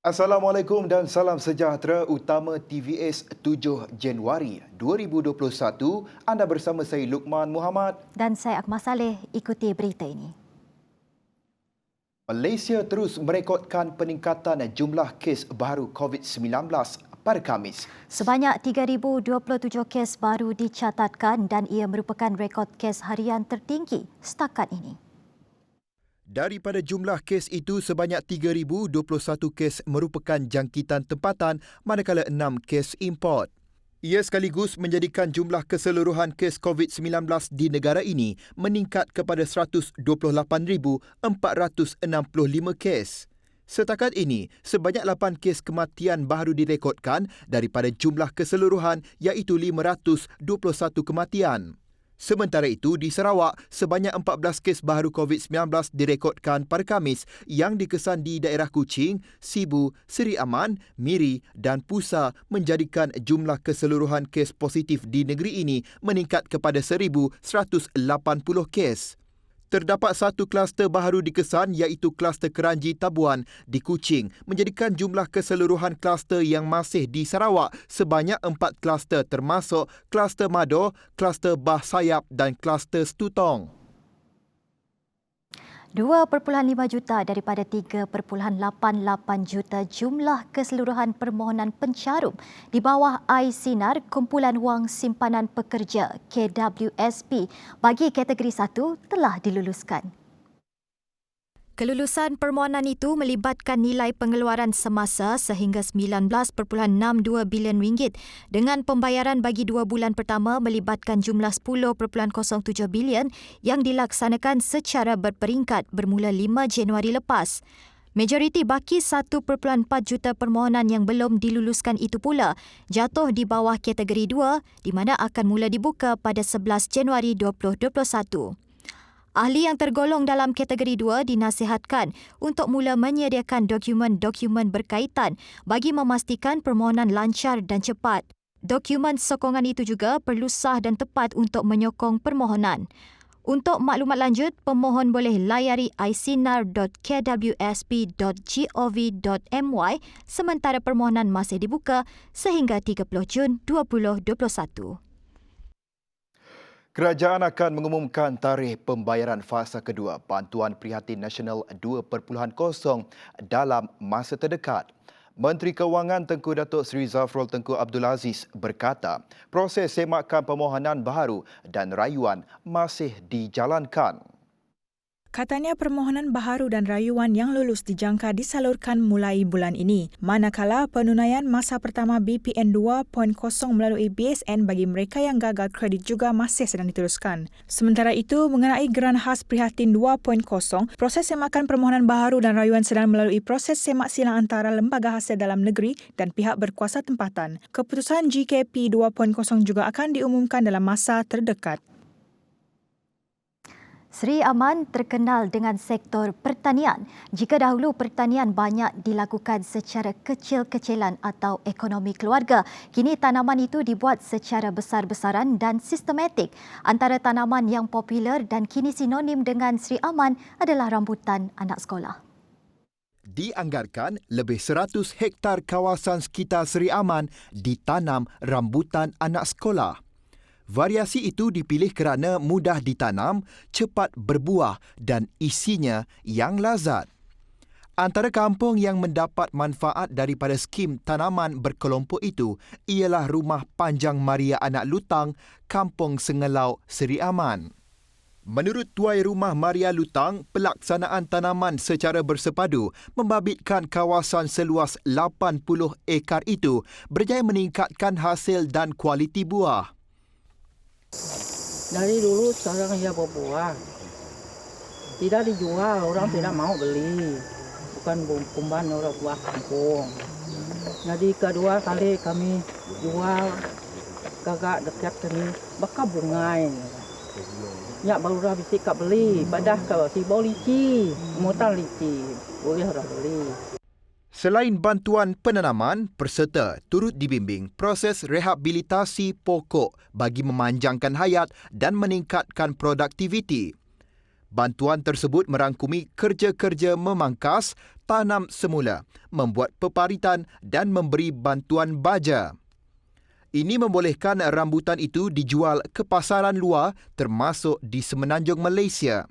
Assalamualaikum dan salam sejahtera utama TVS 7 Januari 2021. Anda bersama saya Luqman Muhammad dan saya Akmal Saleh. Ikuti berita ini. Malaysia terus merekodkan peningkatan jumlah kes baru COVID-19 pada Khamis. Sebanyak 3,027 kes baru dicatatkan dan ia merupakan rekod kes harian tertinggi setakat ini. Daripada jumlah kes itu, sebanyak 3,021 kes merupakan jangkitan tempatan manakala 6 kes import. Ia sekaligus menjadikan jumlah keseluruhan kes COVID-19 di negara ini meningkat kepada 128,465 kes. Setakat ini, sebanyak 8 kes kematian baru direkodkan daripada jumlah keseluruhan iaitu 521 kematian. Sementara itu, di Sarawak, sebanyak 14 kes baru COVID-19 direkodkan pada Khamis yang dikesan di daerah Kuching, Sibu, Seri Aman, Miri dan Pusa menjadikan jumlah keseluruhan kes positif di negeri ini meningkat kepada 1,180 kes. Terdapat satu kluster baru dikesan iaitu kluster Keranji Tabuan di Kuching menjadikan jumlah keseluruhan kluster yang masih di Sarawak sebanyak 4 kluster termasuk kluster Mado, kluster Bah Sayap dan kluster Stutong. 2.5 juta daripada 3.88 juta jumlah keseluruhan permohonan pencarum di bawah iSinar Kumpulan Wang Simpanan Pekerja KWSP bagi kategori 1 telah diluluskan. Kelulusan permohonan itu melibatkan nilai pengeluaran semasa sehingga 19.62 bilion ringgit dengan pembayaran bagi 2 bulan pertama melibatkan jumlah 10.07 bilion yang dilaksanakan secara berperingkat bermula 5 Januari lepas. Majoriti baki 1.4 juta permohonan yang belum diluluskan itu pula jatuh di bawah kategori 2 di mana akan mula dibuka pada 11 Januari 2021. Ahli yang tergolong dalam kategori 2 dinasihatkan untuk mula menyediakan dokumen-dokumen berkaitan bagi memastikan permohonan lancar dan cepat. Dokumen sokongan itu juga perlu sah dan tepat untuk menyokong permohonan. Untuk maklumat lanjut, pemohon boleh layari isinar.kwsp.gov.my sementara permohonan masih dibuka sehingga 30 Jun 2021. Kerajaan akan mengumumkan tarikh pembayaran fasa kedua Bantuan Prihatin Nasional 2.0 dalam masa terdekat. Menteri Kewangan Tengku Datuk Seri Zafrul Tengku Abdul Aziz berkata, proses semakan permohonan baharu dan rayuan masih dijalankan. Katanya permohonan baharu dan rayuan yang lulus dijangka disalurkan mulai bulan ini, manakala penunaian masa pertama BPN 2.0 melalui BSN bagi mereka yang gagal kredit juga masih sedang diteruskan. Sementara itu, mengenai geran khas Prihatin 2.0, proses semakan permohonan baharu dan rayuan sedang melalui proses semak silang antara lembaga hasil dalam negeri dan pihak berkuasa tempatan. Keputusan GKP 2.0 juga akan diumumkan dalam masa terdekat. Seri Aman terkenal dengan sektor pertanian. Jika dahulu pertanian banyak dilakukan secara kecil-kecilan atau ekonomi keluarga, kini tanaman itu dibuat secara besar-besaran dan sistematik. Antara tanaman yang popular dan kini sinonim dengan Seri Aman adalah rambutan anak sekolah. Dianggarkan lebih 100 hektar kawasan sekitar Seri Aman ditanam rambutan anak sekolah. Variasi itu dipilih kerana mudah ditanam, cepat berbuah dan isinya yang lazat. Antara kampung yang mendapat manfaat daripada skim tanaman berkelompok itu ialah Rumah Panjang Maria Anak Lutang, Kampung Sengelau, Seri Aman. Menurut Tuai Rumah Maria Lutang, pelaksanaan tanaman secara bersepadu membabitkan kawasan seluas 80 ekar itu berjaya meningkatkan hasil dan kualiti buah. Dari dulu sekarang ya berbuah. Tidak dijual, orang tidak mau beli. Bukan kumban orang buah kampung. Jadi kedua kali kami jual gagak dekat sini bakal bungai. Ya baru bisa kak beli, padah kalau si lici, mutan lici, boleh orang beli. Selain bantuan penanaman, peserta turut dibimbing proses rehabilitasi pokok bagi memanjangkan hayat dan meningkatkan produktiviti. Bantuan tersebut merangkumi kerja-kerja memangkas, tanam semula, membuat peparitan dan memberi bantuan baja. Ini membolehkan rambutan itu dijual ke pasaran luar termasuk di Semenanjung Malaysia.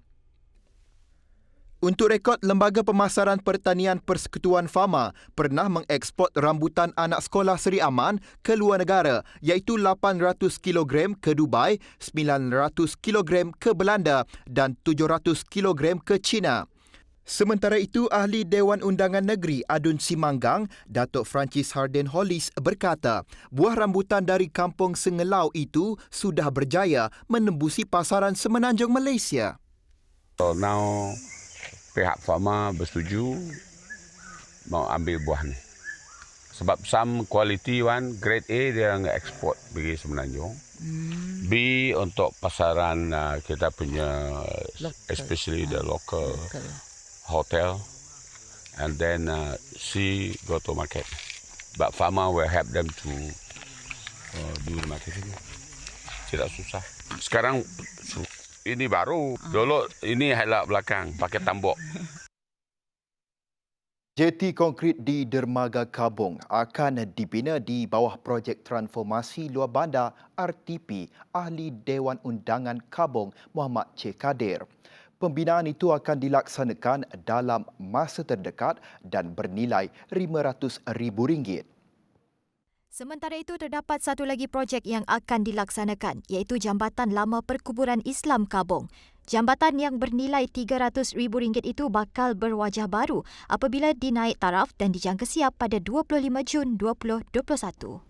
Untuk rekod, Lembaga Pemasaran Pertanian Persekutuan Fama pernah mengeksport rambutan anak sekolah Seri Aman ke luar negara iaitu 800 kg ke Dubai, 900 kg ke Belanda dan 700 kg ke China. Sementara itu, Ahli Dewan Undangan Negeri Adun Simanggang, Datuk Francis Harden Hollis berkata, buah rambutan dari kampung Sengelau itu sudah berjaya menembusi pasaran Semenanjung Malaysia. So now pihak Fama bersetuju mau ambil buah ni. Sebab some quality one, grade A dia nggak ekspor pergi Semenanjung. B untuk pasaran kita punya, especially the local hotel, and then C go to market. But Fama will help them to do the marketing. Tidak susah. Sekarang ini baru. Dulu ini helak belakang pakai tambok. Jeti konkrit di Dermaga Kabong akan dibina di bawah projek transformasi luar bandar RTP Ahli Dewan Undangan Kabong Muhammad C. Kadir. Pembinaan itu akan dilaksanakan dalam masa terdekat dan bernilai RM500,000. Sementara itu, terdapat satu lagi projek yang akan dilaksanakan iaitu Jambatan Lama Perkuburan Islam Kabong. Jambatan yang bernilai RM300,000 itu bakal berwajah baru apabila dinaik taraf dan dijangka siap pada 25 Jun 2021.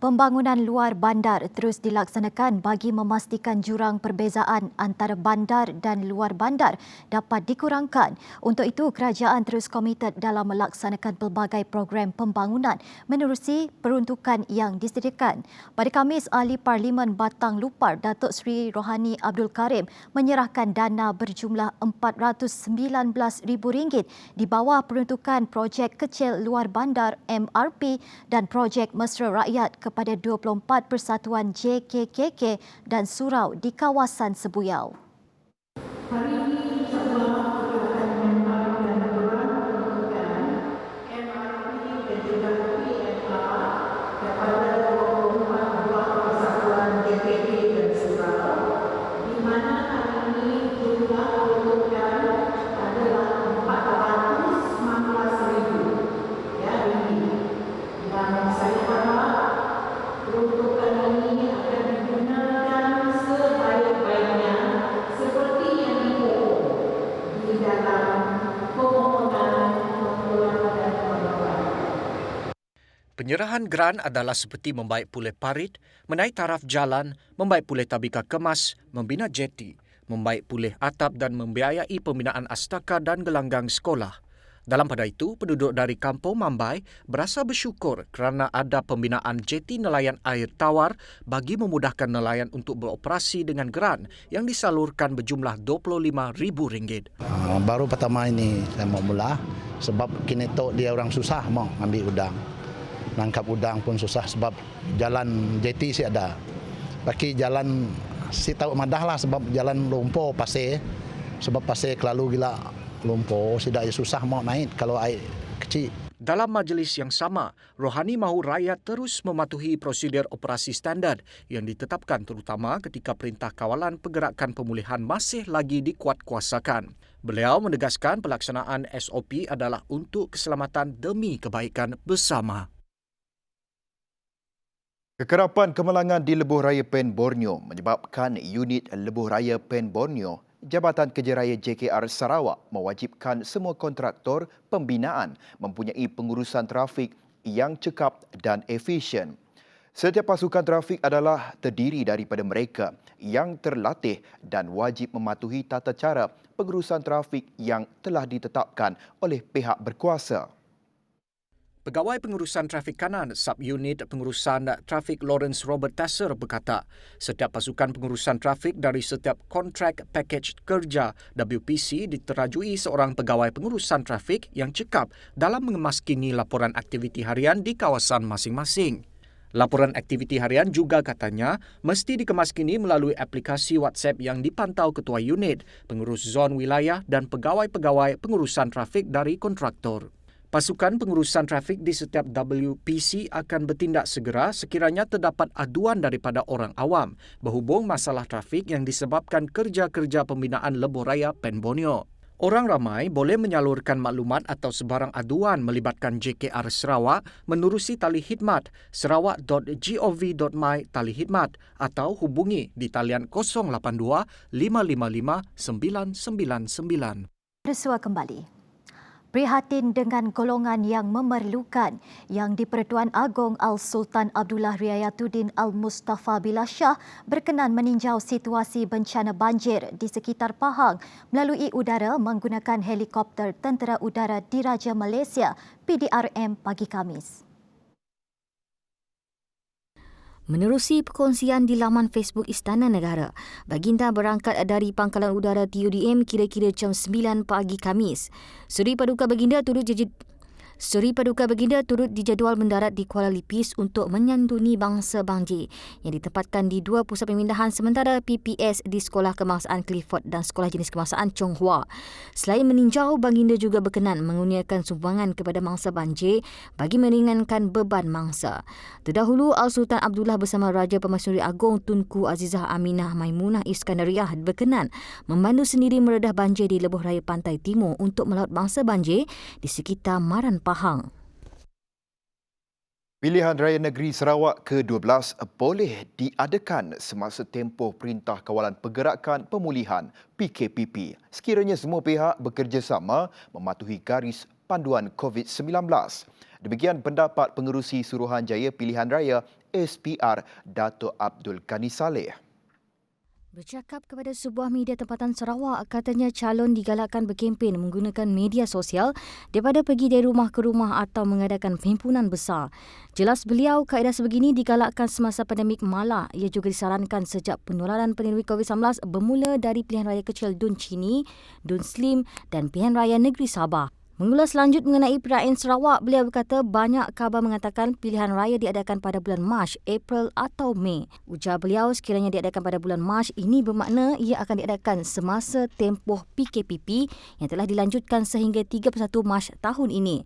Pembangunan luar bandar terus dilaksanakan bagi memastikan jurang perbezaan antara bandar dan luar bandar dapat dikurangkan. Untuk itu, kerajaan terus komited dalam melaksanakan pelbagai program pembangunan menerusi peruntukan yang disediakan. Pada Khamis, Ahli Parlimen Batang Lupar, Datuk Seri Rohani Abdul Karim menyerahkan dana berjumlah RM419,000 di bawah peruntukan projek kecil luar bandar MRP dan projek mesra rakyat kepada 24 persatuan JKKK dan surau di kawasan Sebuyau. Hari ini insyaAllah kita akan membangkan peruntukan MRP dan juga PNR kepada 24 buah persatuan JKK dan surau, di mana hari ini jumlah peruntukan adalah RM419,000. Ya, ini. Dan saya harap peruntukan ini akan digunakan sebaik-baiknya seperti yang dimohon di dalam permohonan pengeluaran dan pengeluaran. Penyerahan geran adalah seperti membaik pulih parit, menaik taraf jalan, membaik pulih tabika kemas, membina jeti, membaik pulih atap dan membiayai pembinaan astaka dan gelanggang sekolah. Dalam pada itu, penduduk dari Kampung Mambai berasa bersyukur kerana ada pembinaan jeti nelayan air tawar bagi memudahkan nelayan untuk beroperasi dengan geran yang disalurkan berjumlah RM25,000. Baru pertama ini saya mau mula sebab kini tu dia orang susah mau ambil udang. Nangkap udang pun susah sebab jalan jeti si ada. Bagi jalan si tahu madah lah sebab jalan lumpur pasir. Sebab pasir kelalu gila lumpur, tidak susah mau naik kalau air kecil. Dalam majlis yang sama, Rohani mahu rakyat terus mematuhi prosedur operasi standard yang ditetapkan terutama ketika Perintah Kawalan Pergerakan Pemulihan masih lagi dikuatkuasakan. Beliau menegaskan pelaksanaan SOP adalah untuk keselamatan demi kebaikan bersama. Kekerapan kemalangan di Lebuh Raya Pen Borneo menyebabkan unit Lebuh Raya Pen Borneo Jabatan Kerja Raya JKR Sarawak mewajibkan semua kontraktor pembinaan mempunyai pengurusan trafik yang cekap dan efisien. Setiap pasukan trafik adalah terdiri daripada mereka yang terlatih dan wajib mematuhi tata cara pengurusan trafik yang telah ditetapkan oleh pihak berkuasa. Pegawai Pengurusan Trafik Kanan Subunit Pengurusan Trafik Lawrence Robert Tasser berkata, setiap pasukan pengurusan trafik dari setiap kontrak pakej kerja WPC diterajui seorang pegawai pengurusan trafik yang cekap dalam mengemaskini laporan aktiviti harian di kawasan masing-masing. Laporan aktiviti harian juga katanya mesti dikemas kini melalui aplikasi WhatsApp yang dipantau ketua unit, pengurus zon wilayah dan pegawai-pegawai pengurusan trafik dari kontraktor. Pasukan pengurusan trafik di setiap WPC akan bertindak segera sekiranya terdapat aduan daripada orang awam berhubung masalah trafik yang disebabkan kerja-kerja pembinaan lebuh raya Pen Borneo. Orang ramai boleh menyalurkan maklumat atau sebarang aduan melibatkan JKR Sarawak menerusi tali khidmat sarawak.gov.my tali khidmat atau hubungi di talian 082 555 999. Bersua kembali. Prihatin dengan golongan yang memerlukan yang di-Pertuan Agong Al-Sultan Abdullah Riayatuddin Al-Mustafa Billah Shah berkenan meninjau situasi bencana banjir di sekitar Pahang melalui udara menggunakan helikopter Tentera Udara Diraja Malaysia PDRM pagi Khamis. Menerusi perkongsian di laman Facebook Istana Negara, baginda berangkat dari Pangkalan Udara TUDM kira-kira jam 9 pagi Khamis. Suri Paduka Baginda turut dijadual mendarat di Kuala Lipis untuk menyantuni bangsa banjir yang ditempatkan di dua pusat pemindahan sementara PPS di Sekolah Kebangsaan Clifford dan Sekolah Jenis Kebangsaan Chong Hua. Selain meninjau, baginda juga berkenan mengurniakan sumbangan kepada mangsa banjir bagi meringankan beban mangsa. Terdahulu, Al-Sultan Abdullah bersama Raja Pemaisuri Agong Tunku Azizah Aminah Maimunah Iskandariah berkenan membantu sendiri meredah banjir di lebuh raya Pantai Timur untuk melaut bangsa banjir di sekitar Maran Pahang. Pilihan Raya Negeri Sarawak ke-12 boleh diadakan semasa tempoh Perintah Kawalan Pergerakan Pemulihan PKPP sekiranya semua pihak bekerjasama mematuhi garis panduan COVID-19. Demikian pendapat Pengerusi Suruhanjaya Pilihan Raya SPR Dato' Abdul Ghani Saleh. Bercakap kepada sebuah media tempatan Sarawak, katanya calon digalakkan berkempen menggunakan media sosial daripada pergi dari rumah ke rumah atau mengadakan perhimpunan besar. Jelas beliau, kaedah sebegini digalakkan semasa pandemik malah. Ia juga disarankan sejak penularan pandemik COVID-19 bermula dari pilihan raya kecil Dun Chini, Dun Slim dan pilihan raya negeri Sabah. Mengulas lanjut mengenai perayaan Sarawak, beliau berkata banyak khabar mengatakan pilihan raya diadakan pada bulan Mac, April atau Mei. Ujar beliau, sekiranya diadakan pada bulan Mac, ini bermakna ia akan diadakan semasa tempoh PKPP yang telah dilanjutkan sehingga 31 Mac tahun ini.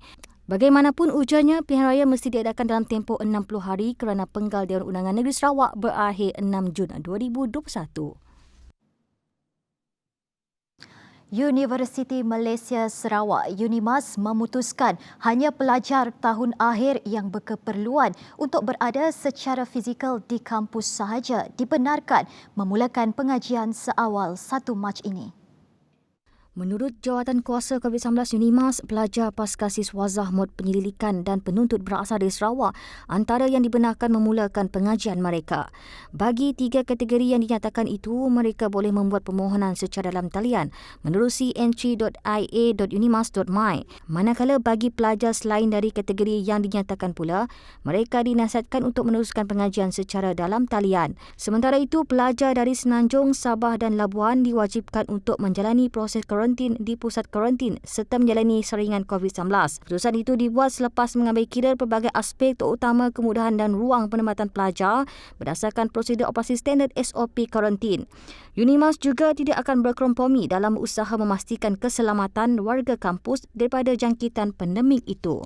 Bagaimanapun ujarnya, pilihan raya mesti diadakan dalam tempoh 60 hari kerana penggal Dewan Undangan Negeri Sarawak berakhir 6 Jun 2021. Universiti Malaysia Sarawak UNIMAS memutuskan hanya pelajar tahun akhir yang berkeperluan untuk berada secara fizikal di kampus sahaja dibenarkan memulakan pengajian seawal 1 Mac ini. Menurut Jawatan Kuasa COVID-19 UNIMAS, pelajar pasca siswazah mod penyelidikan dan penuntut berasal dari Sarawak antara yang dibenarkan memulakan pengajian mereka. Bagi 3 kategori yang dinyatakan itu, mereka boleh membuat permohonan secara dalam talian menerusi entry.ia.unimas.my. Manakala bagi pelajar selain dari kategori yang dinyatakan pula, mereka dinasihatkan untuk meneruskan pengajian secara dalam talian. Sementara itu, pelajar dari Semenanjung, Sabah dan Labuan diwajibkan untuk menjalani proses karantin di pusat karantin serta menjalani saringan COVID-19. Keputusan itu dibuat selepas mengambil kira pelbagai aspek terutama kemudahan dan ruang penempatan pelajar berdasarkan prosedur operasi standard SOP karantin. UNIMAS juga tidak akan berkompromi dalam usaha memastikan keselamatan warga kampus daripada jangkitan pandemik itu.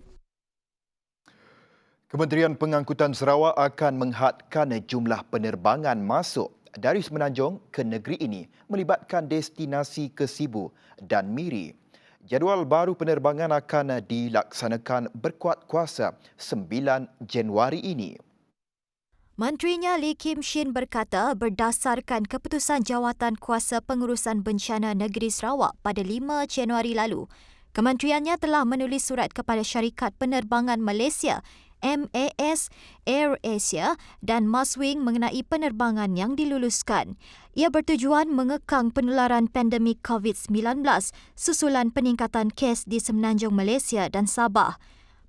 Kementerian Pengangkutan Sarawak akan menghadkan jumlah penerbangan masuk dari Semenanjung ke negeri ini melibatkan destinasi ke Sibu dan Miri. Jadual baru penerbangan akan dilaksanakan berkuat kuasa 9 Januari ini. Menterinya Lee Kim Shin berkata berdasarkan keputusan Jawatan Kuasa Pengurusan Bencana Negeri Sarawak pada 5 Januari lalu, kementeriannya telah menulis surat kepada syarikat penerbangan Malaysia MAS, Air Asia dan Maswing mengenai penerbangan yang diluluskan. Ia bertujuan mengekang penularan pandemik COVID-19 susulan peningkatan kes di Semenanjung Malaysia dan Sabah.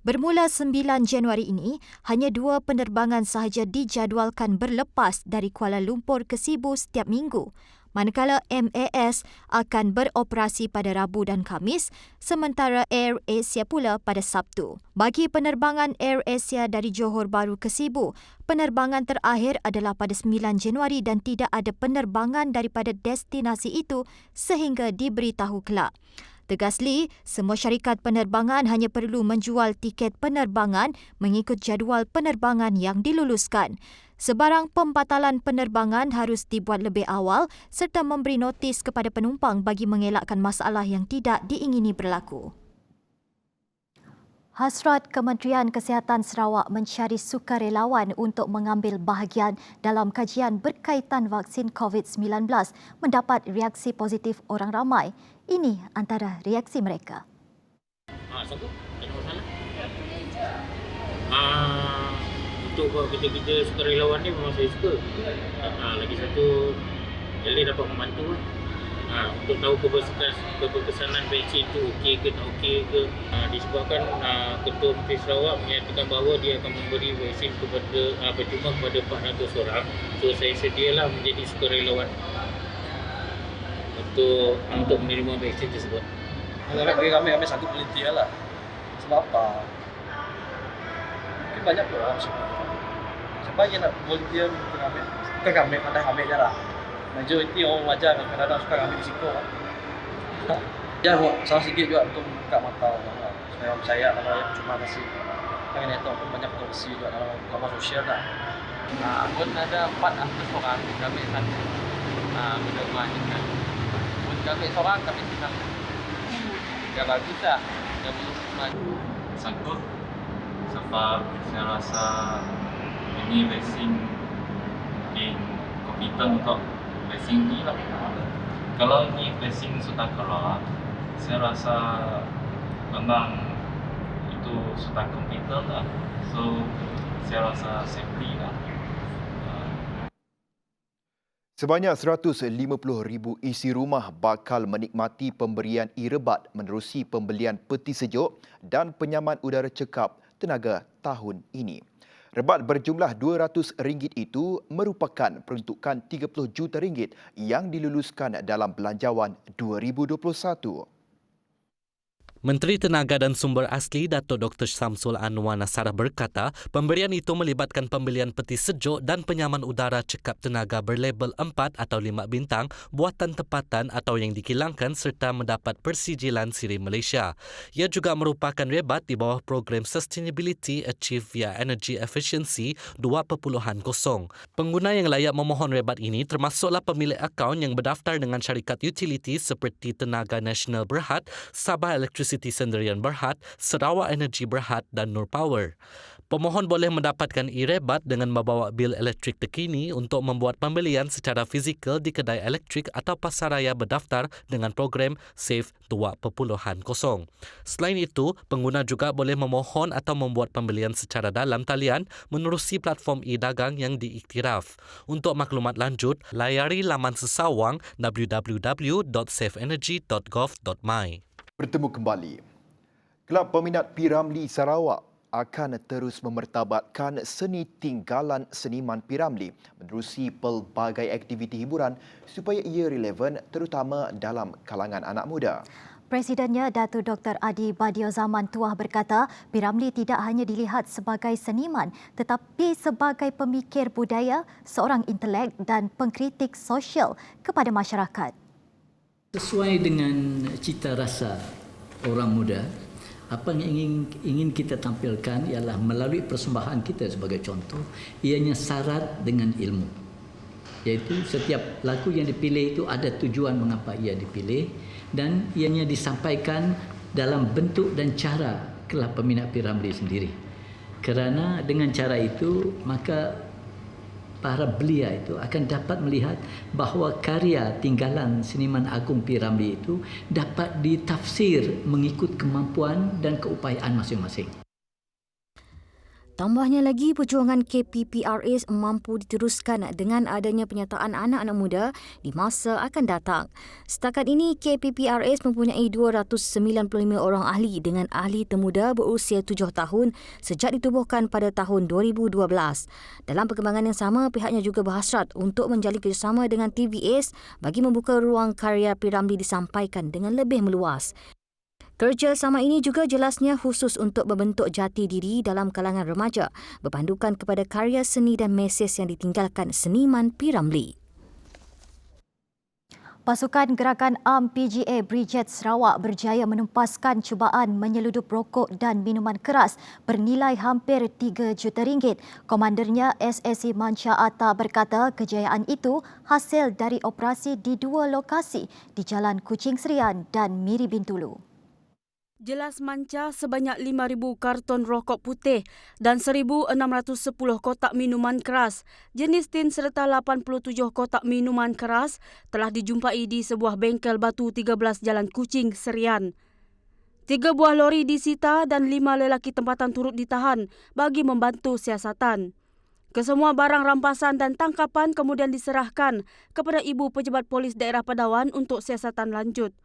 Bermula 9 Januari ini, hanya 2 penerbangan sahaja dijadualkan berlepas dari Kuala Lumpur ke Sibu setiap minggu. manakala MAS akan beroperasi pada Rabu dan Khamis, sementara Air Asia pula pada Sabtu. Bagi penerbangan Air Asia dari Johor Bahru ke Sibu, penerbangan terakhir adalah pada 9 Januari dan tidak ada penerbangan daripada destinasi itu sehingga diberitahu kelak. Tegas Lee, semua syarikat penerbangan hanya perlu menjual tiket penerbangan mengikut jadual penerbangan yang diluluskan. Sebarang pembatalan penerbangan harus dibuat lebih awal serta memberi notis kepada penumpang bagi mengelakkan masalah yang tidak diingini berlaku. Hasrat Kementerian Kesihatan Sarawak mencari sukarelawan untuk mengambil bahagian dalam kajian berkaitan vaksin COVID-19 mendapat reaksi positif orang ramai. Ini antara reaksi mereka. Satu, ada masalah. Untuk kerja-kerja sukarelawan ni memang saya suka. Lagi satu, Eli dapat membantu. Untuk tahu keberkesanan vaksin itu okey ke tak okey ke. Disebabkan Ketua Menteri Sarawak menyatakan bahawa dia akan memberi vaksin percuma kepada 400 orang. So saya sedialah menjadi sukarelawan untuk menerima vaksin tersebut. Kami sanggup volunteer lah. Sebab apa? Mungkin banyak orang siapa yang nak volunteer untuk ambil. Bukan kami, pandai ambil je lah. Majoriti orang wajar kadang-kadang suka ambil risiko lah. Ya, salah sikit juga untuk membuka mata orang. Supaya orang percaya kalau yang cuma kasih. Kan itu pun banyak kontroversi juga dalam lama sosial dah. Pun ada 400 orang kami sanggup menerima kan. Pun kami seorang kami senang. Ya bagus lah. Yang belum maju sanggup sebab saya rasa ini vaksin mungkin kompeten untuk vaksin ni lah. Kalau ini vaksin sudah keluar, saya rasa memang itu sudah kompeten lah. So saya rasa safety lah. Sebanyak 150,000 isi rumah bakal menikmati pemberian e-rebat menerusi pembelian peti sejuk dan penyaman udara cekap tenaga tahun ini. Rebat berjumlah RM200 itu merupakan peruntukan RM30 juta yang diluluskan dalam belanjawan 2021. Menteri Tenaga dan Sumber Asli Datuk Dr. Samsul Anwar Nasarah berkata, pemberian itu melibatkan pembelian peti sejuk dan penyaman udara cekap tenaga berlabel 4 atau 5 bintang, buatan tempatan atau yang dikilangkan serta mendapat persijilan Siri Malaysia. Ia juga merupakan rebat di bawah program Sustainability Achieve via Energy Efficiency 2.0. Pengguna yang layak memohon rebat ini termasuklah pemilik akaun yang berdaftar dengan syarikat utility seperti Tenaga Nasional Berhad, Sabah Electricity Sendirian Berhad, Sarawak Energy Berhad dan Nur Power. Pemohon boleh mendapatkan e-rebat dengan membawa bil elektrik terkini untuk membuat pembelian secara fizikal di kedai elektrik atau pasaraya berdaftar dengan program SAFE 2.0. Selain itu, pengguna juga boleh memohon atau membuat pembelian secara dalam talian menerusi platform e-dagang yang diiktiraf. Untuk maklumat lanjut, layari laman sesawang www.safeenergy.gov.my. Bertemu kembali. Kelab Peminat P. Ramlee Sarawak akan terus memertabatkan seni tinggalan seniman P. Ramlee menerusi pelbagai aktiviti hiburan supaya ia relevan terutama dalam kalangan anak muda. Presidennya Datuk Dr. Adi Badio Zaman Tuah berkata, P. Ramlee tidak hanya dilihat sebagai seniman tetapi sebagai pemikir budaya, seorang intelek dan pengkritik sosial kepada masyarakat. Sesuai dengan cita rasa orang muda, apa yang ingin kita tampilkan ialah melalui persembahan kita sebagai contoh, ianya syarat dengan ilmu. Iaitu setiap lagu yang dipilih itu ada tujuan mengapa ia dipilih dan ianya disampaikan dalam bentuk dan cara Kelab Peminat P. Ramlee sendiri. Kerana dengan cara itu, maka para belia itu akan dapat melihat bahawa karya tinggalan seniman agung P. Ramlee itu dapat ditafsir mengikut kemampuan dan keupayaan masing-masing. Tambahnya lagi, perjuangan KPPRS mampu diteruskan dengan adanya penyertaan anak-anak muda di masa akan datang. Setakat ini, KPPRS mempunyai 295 orang ahli dengan ahli termuda berusia 7 tahun sejak ditubuhkan pada tahun 2012. Dalam perkembangan yang sama, pihaknya juga berhasrat untuk menjalin kerjasama dengan TVS bagi membuka ruang karya P. Ramlee disampaikan dengan lebih meluas. Kerjasama ini juga jelasnya khusus untuk membentuk jati diri dalam kalangan remaja, berpandukan kepada karya seni dan mesej yang ditinggalkan seniman P. Ramlee. Pasukan Gerakan Am PGA Brigade Sarawak berjaya menempaskan cubaan menyeludup rokok dan minuman keras bernilai hampir RM3 juta. Komandernya SSC Mancha Atta berkata kejayaan itu hasil dari operasi di 2 lokasi di Jalan Kuching Serian dan Miri Bintulu. Jelas Manca sebanyak 5,000 karton rokok putih dan 1,610 kotak minuman keras jenis tin serta 87 kotak minuman keras telah dijumpai di sebuah bengkel batu 13 Jalan Kuching Serian. 3 buah lori disita dan 5 lelaki tempatan turut ditahan bagi membantu siasatan. Kesemua barang rampasan dan tangkapan kemudian diserahkan kepada Ibu Pejabat Polis Daerah Padawan untuk siasatan lanjut.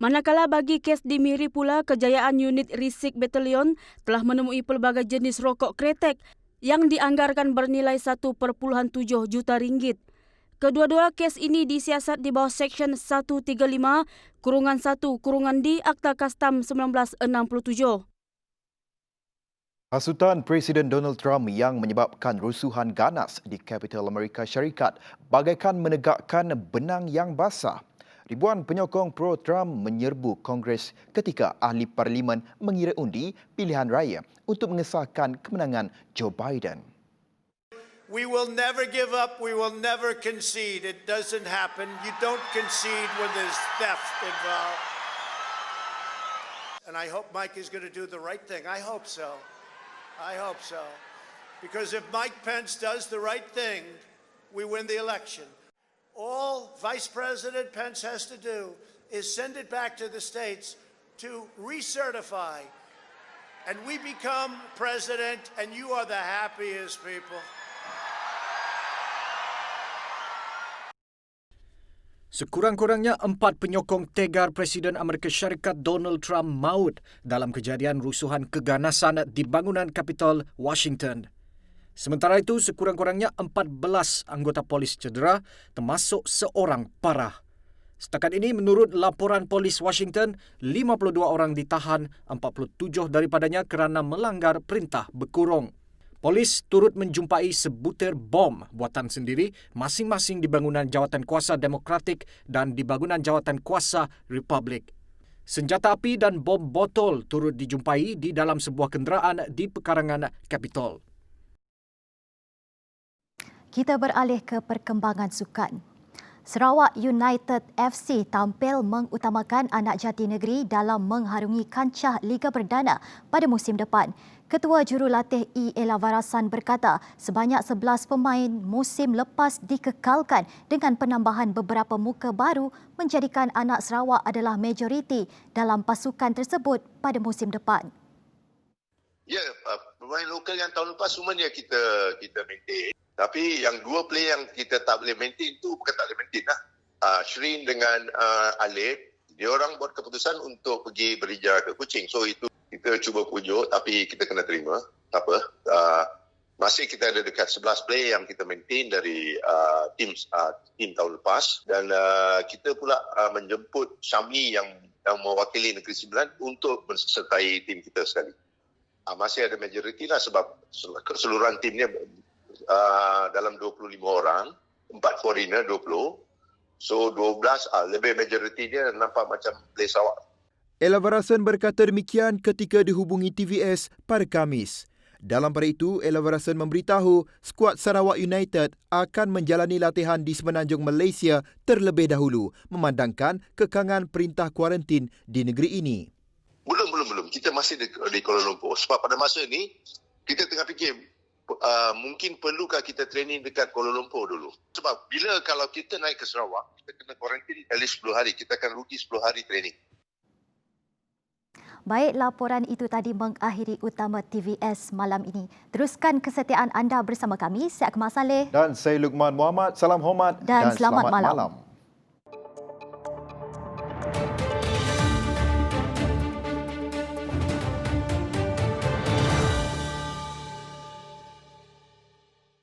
Manakala bagi kes di Miri pula, kejayaan unit Risik Batalion telah menemui pelbagai jenis rokok kretek yang dianggarkan bernilai RM1.7 juta. Kedua-dua kes ini disiasat di bawah Seksyen 135-1-D Akta Kastam 1967. Hasutan Presiden Donald Trump yang menyebabkan rusuhan ganas di Kapital Amerika Syarikat bagaikan menegakkan benang yang basah. Ribuan penyokong pro-Trump menyerbu Kongres ketika ahli parlimen mengira undi pilihan raya untuk mengesahkan kemenangan Joe Biden. We will never give up. We will never concede. It doesn't happen. You don't concede when there's theft involved. And I hope Mike is going to do the right thing. I hope so. I hope so. Because if Mike Pence does the right thing, we win the election. All Vice President Pence has to do is send it back to the states to recertify. And we become president, and you are the happiest people. Sekurang-kurangnya 4 penyokong tegar Presiden Amerika Syarikat Donald Trump maut dalam kejadian rusuhan keganasan di bangunan Kapitol, Washington. Sementara itu, sekurang-kurangnya 14 anggota polis cedera, termasuk seorang parah. Setakat ini, menurut laporan polis Washington, 52 orang ditahan, 47 daripadanya kerana melanggar perintah berkurung. Polis turut menjumpai sebutir bom buatan sendiri masing-masing di bangunan jawatan kuasa Demokratik dan di bangunan jawatan kuasa Republik. Senjata api dan bom botol turut dijumpai di dalam sebuah kenderaan di pekarangan Kapitol. Kita beralih ke perkembangan sukan. Sarawak United FC tampil mengutamakan anak jati negeri dalam mengharungi kancah Liga Perdana pada musim depan. Ketua Jurulatih E. Elavarasan berkata sebanyak 11 pemain musim lepas dikekalkan dengan penambahan beberapa muka baru menjadikan anak Sarawak adalah majoriti dalam pasukan tersebut pada musim depan. Ya, pemain lokal yang tahun lepas semuanya kita maintain. Tapi yang 2 player yang kita tak boleh maintain tu bukan tak boleh maintain lah. Shrin dengan Alif, dia orang buat keputusan untuk pergi berhijrah ke Kuching. So itu kita cuba pujuk tapi kita kena terima. Tak apa. Masih kita ada dekat 11 player yang kita maintain dari tim tahun lepas. Dan kita pula menjemput Syamli yang mewakili Negeri Sembilan untuk mensertai tim kita sekali. Masih ada majoriti lah sebab keseluruhan timnya dalam 25 orang, 4 foreigner 20. So 12 lebih majoriti dia nampak macam play Sarawak. Elavarasan berkata demikian ketika dihubungi TVS pada Khamis. Dalam pada itu, Elavarasan memberitahu skuad Sarawak United akan menjalani latihan di Semenanjung Malaysia terlebih dahulu memandangkan kekangan perintah kuarantin di negeri ini. Belum. Kita masih di Kuala Lumpur. Sebab pada masa ni, kita tengah fikir mungkin perlukah kita training dekat Kuala Lumpur dulu. Sebab kalau kita naik ke Sarawak, kita kena kuarantin at least 10 hari. Kita akan rugi 10 hari training. Baik, laporan itu tadi mengakhiri utama TVS malam ini. Teruskan kesetiaan anda bersama kami. Saya Akmal Saleh. Dan saya Luqman Muhammad. Salam hormat dan selamat malam.